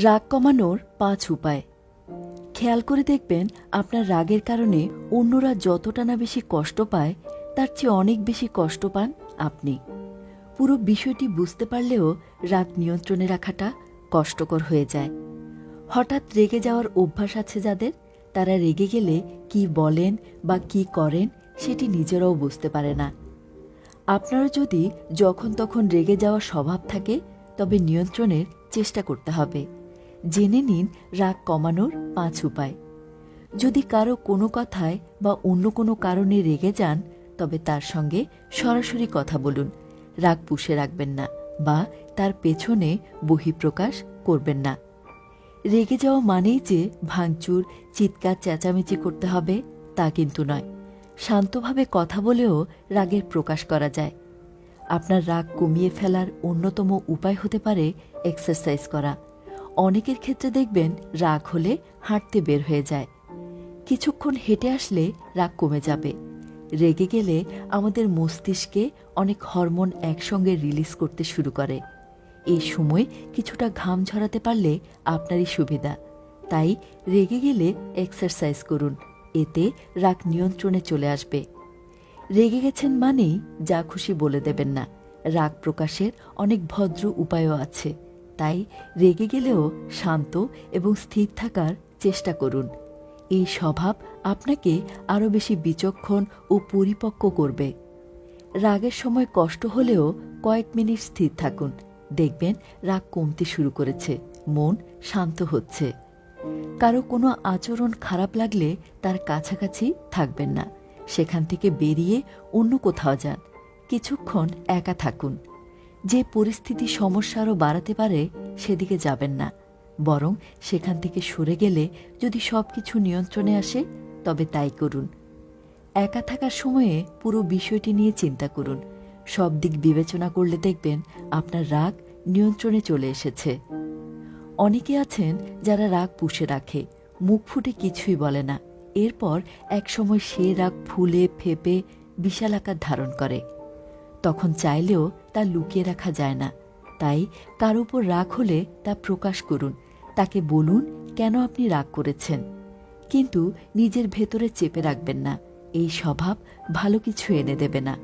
রাগ কমানোর ৫ উপায়। খেয়াল করে দেখবেন আপনার রাগের কারণে অন্যরা যতটা না বেশি কষ্ট পায় তার চেয়ে অনেক বেশি কষ্ট পান আপনি। পুরো বিষয়টি বুঝতে পারলেও রাগ নিয়ন্ত্রণে রাখাটা কষ্টকর হয়ে যায়। হঠাৎ রেগে যাওয়ার অভ্যাস আছে যাদের, তারা রেগে গেলে কি বলেন বা কি করেন সেটি নিজেরাও বুঝতে পারে না। আপনারও যদি যখন তখন রেগে যাওয়ার স্বভাব থাকে তবে নিয়ন্ত্রণের চেষ্টা করতে হবে। জেনে নিন রাগ কমানোর ৫ উপায়। যদি কারো কোনো কথায় বা অন্য কোনো কারণে রেগে যান তবে তার সঙ্গে সরাসরি কথা বলুন। রাগ পুষে রাখবেন না বা তার পেছনে বহিঃপ্রকাশ করবেন না। রেগে যাওয়া মানেই যে ভাঙচুর, চিৎকার, চেঁচামেচি করতে হবে তা কিন্তু নয়। শান্তভাবে কথা বলেও রাগের প্রকাশ করা যায়। আপনার রাগ কমিয়ে ফেলার অন্যতম উপায় হতে পারে এক্সারসাইজ করা। অনেকের ক্ষেত্রে দেখবেন রাগ হলে হাঁটতে বের হয়ে যায়। কিছুক্ষণ হেঁটে আসলে রাগ কমে যাবে। রেগে গেলে আমাদের মস্তিষ্কে অনেক হরমোন একসঙ্গে রিলিজ করতে শুরু করে। এই সময় কিছুটা ঘাম ঝরাতে পারলে আপনারই সুবিধা। তাই রেগে গেলে এক্সারসাইজ করুন, এতে রাগ নিয়ন্ত্রণে চলে আসবে। রেগে গেছেন মানেই যা খুশি বলে দেবেন না। রাগ প্রকাশের অনেক ভদ্র উপায়ও আছে। তাই রেগে গেলেও শান্ত এবং স্থির থাকার চেষ্টা করুন। এই স্বভাব আপনাকে আরও বেশি বিচক্ষণ ও পরিপক্ক করবে। রাগের সময় কষ্ট হলেও কয়েক মিনিট স্থির থাকুন, দেখবেন রাগ কমতে শুরু করেছে, মন শান্ত হচ্ছে। কারো কোনো আচরণ খারাপ লাগলে তার কাছাকাছি থাকবেন না, সেখান থেকে বেরিয়ে অন্য কোথাও যান। কিছুক্ষণ একা থাকুন। যে পরিস্থিতি সমস্যা আরও বাড়াতে পারে সেদিকে যাবেন না, বরং সেখান থেকে সরে গেলে যদি সব কিছু নিয়ন্ত্রণে আসে তবে তাই করুন। একা থাকার সময়ে পুরো বিষয়টি নিয়ে চিন্তা করুন। সব দিক বিবেচনা করলে দেখবেন আপনার রাগ নিয়ন্ত্রণে চলে এসেছে। অনেকে আছেন যারা রাগ পুষে রাখে, মুখ ফুটে কিছুই বলে না। এরপর একসময় সে রাগ ফুলে ফেপে বিশাল আকার ধারণ করে। তখন চাইলেও তা লুকিয়ে রাখা যায় না। তাই কার উপর রাগ হলে তা প্রকাশ করুন, তাকে বলুন কেন আপনি রাগ করেছেন। কিন্তু নিজের ভেতরে চেপে রাখবেন না, এই স্বভাব ভালো কিছু এনে দেবে না।